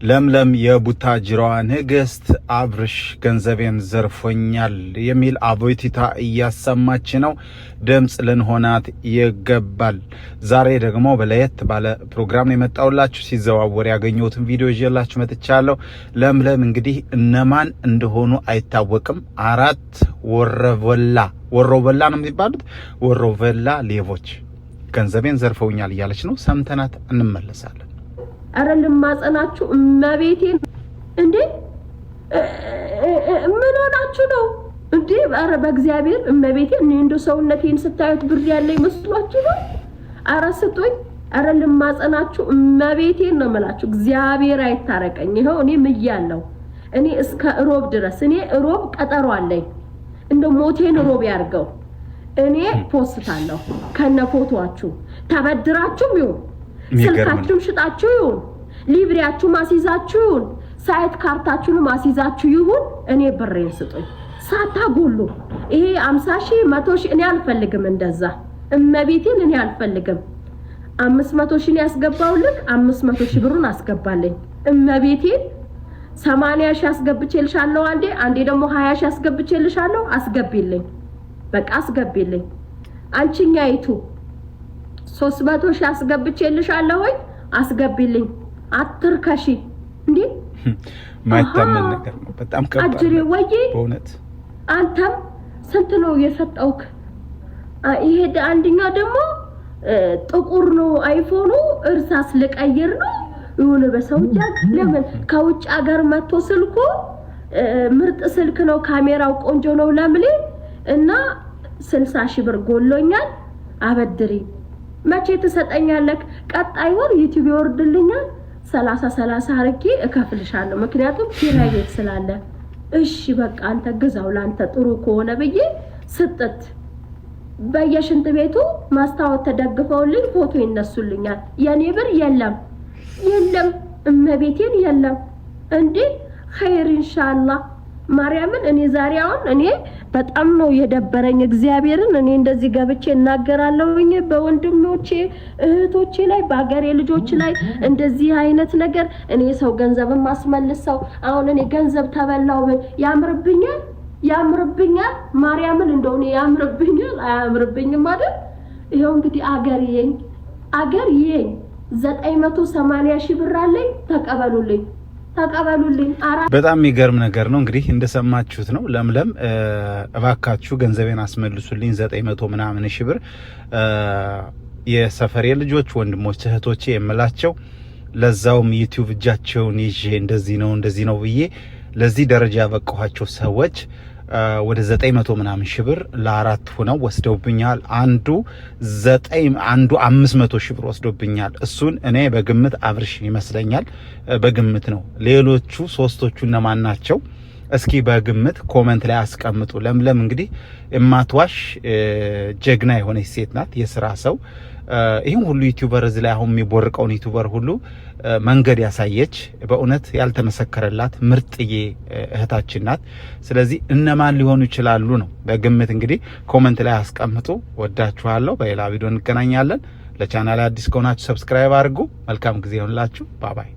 ለምለም የቡታጅራዋ ንግስት አብርሽ ገንዘቤን ዘርፎኛል የሚል አቤቱታ እያሰማች ነው። ድምጽ ልንሆናት ይገባል። ዛሬ ደግሞ በለየት ባለ ፕሮግራም ነው የመጣሁላችሁ። ሲዘዋወር ያገኘሁትን ቪዲዮ ይዤላችሁ መጥቻለሁ። ለምለም እንግዲህ እነማን እንደሆኑ አይታወቅም። አራት ወሮበላ ነው የሚባሉት ወሮበላ ሌቦች ገንዘቤን ዘርፈውኛል እያለች ነው። ሰምተናት እንመለሳለን። አረልም ማጸናችሁ እመቤቴን እንዴ ምን ሆናችሁ ነው እንዴ? አረ በእግዚአብሔር እመቤቴን እኔ እንደ ሰውነቴን ስታዩት ብር ያለኝ መስሏችሁ ነው? አረ ስጡኝ። አረልም ማጸናችሁ እመቤቴን ነው የምላችሁ። እግዚአብሔር አይታረቀኝ። ይሄው እኔ ምያለሁ። እኔ እስከ ሮብ ድረስ እኔ ሮብ ቀጠሮ አለኝ። እንደ ሞቴን ሮብ ያርገው። እኔ ፖስታለሁ ከነ ፎቶአችሁ ተበድራችሁም ይሁን ስልካችሁን ሽጣችሁ ይሁን ሊብሪያችሁ ማሲዛችሁ ይሁን ሳይት ካርታችሁን ማሲዛችሁ ይሁን እኔ ብሬን ስጡኝ ሳታጎሉ። ይሄ 50,000 100,000 እኔ አልፈልግም። እንደዛ እመቤቴን እኔ አልፈልግም። 500,000 ያስገባውልክ 500,000 ብሩን አስገባለኝ። እመቤቴን 80,000 አስገብቼልሻለሁ አንዴ ደግሞ 20,000 አስገብቼልሻለሁ። አስገቢልኝ፣ በቃ አስገቢልኝ። አንቺኛይቱ 300,000 አስገብቼልሻለሁ ወይ አስገቢልኝ። አትርከሺ እንዴ! ማይታመን ነገር ነው። በጣም ከባድ አጅሬ ወይ በእውነት አንተም ስንት ነው የሰጠውክ? ይሄ አንደኛ ደግሞ ጥቁር ነው አይፎኑ እርሳስ ልቀይር ነው ይሁን በሰውጃ። ለምን ከውጭ ሀገር መጥቶ ስልኩ ምርጥ ስልክ ነው፣ ካሜራው ቆንጆ ነው ለምሌ እና 60,000 ብር ጎሎኛል። አበድሪ መቼ ትሰጠኛለህ? ቀጣይ ወር ዩቲዩብ ይወርድልኛል። 30 አርጌ እከፍልሻለሁ፣ ምክንያቱም ኪራይ ቤት ስላለ። እሺ በቃ አንተ ግዛው ላንተ ጥሩ ከሆነ ብዬ ስጥት በየሽንት ቤቱ ማስታወት ተደግፈውልኝ ፎቶ ይነሱልኛል። የኔ ብር የለም እመቤቴን የለም እንዴ! ኸይር ኢንሻአላህ ማርያምን። እኔ ዛሬ አሁን እኔ በጣም ነው የደበረኝ እግዚአብሔርን። እኔ እንደዚህ ገብቼ እናገራለሁኝ በወንድሞቼ እህቶቼ ላይ በአገሬ ልጆች ላይ እንደዚህ አይነት ነገር። እኔ ሰው ገንዘብን ማስመልሰው አሁን እኔ ገንዘብ ተበላው ያምርብኛል ማርያምን። እንደው እኔ ያምርብኛል አያምርብኝም አይደል? ይሄው እንግዲህ አገር ይየኝ 980,000 ብር አለኝ። ተቀበሉልኝ። በጣም የሚገርም ነገር ነው። እንግዲህ እንደሰማችሁት ነው። ለምለም እባካችሁ ገንዘቤን አስመልሱልኝ 900 ምናምን ሺህ ብር። የሰፈሬ ልጆች ወንድሞች እህቶቼ የምላቸው ለዛውም ዩቲዩብ እጃቸውን ይዤ እንደዚህ ነው ብዬ ለዚህ ደረጃ ያበቃኋቸው ሰዎች ወደ 900 ምናምን ሺህ ብር ለአራት ሆነው ወስደውብኛል። አንዱ 500 ሺህ ብር ወስዶብኛል። እሱን እኔ በግምት አብርሽ ይመስለኛል፣ በግምት ነው። ሌሎቹ ሶስቶቹ እነማን ናቸው? እስኪ በግምት ኮሜንት ላይ አስቀምጡ። ለምለም እንግዲህ የማትዋሽ ጀግና የሆነች ሴት ናት፣ የስራ ሰው። ይህን ሁሉ ዩቲዩበር እዚህ ላይ አሁን የሚቦርቀውን ዩቲዩበር ሁሉ መንገድ ያሳየች በእውነት ያልተመሰከረላት ምርጥዬ እህታችን ናት። ስለዚህ እነማን ሊሆኑ ይችላሉ ነው በግምት እንግዲህ ኮሜንት ላይ አስቀምጡ። ወዳችኋለሁ። በሌላ ቪዲዮ እንገናኛለን። ለቻናሌ አዲስ ከሆናችሁ ሰብስክራይብ አድርጉ። መልካም ጊዜ ይሁንላችሁ። ባባይ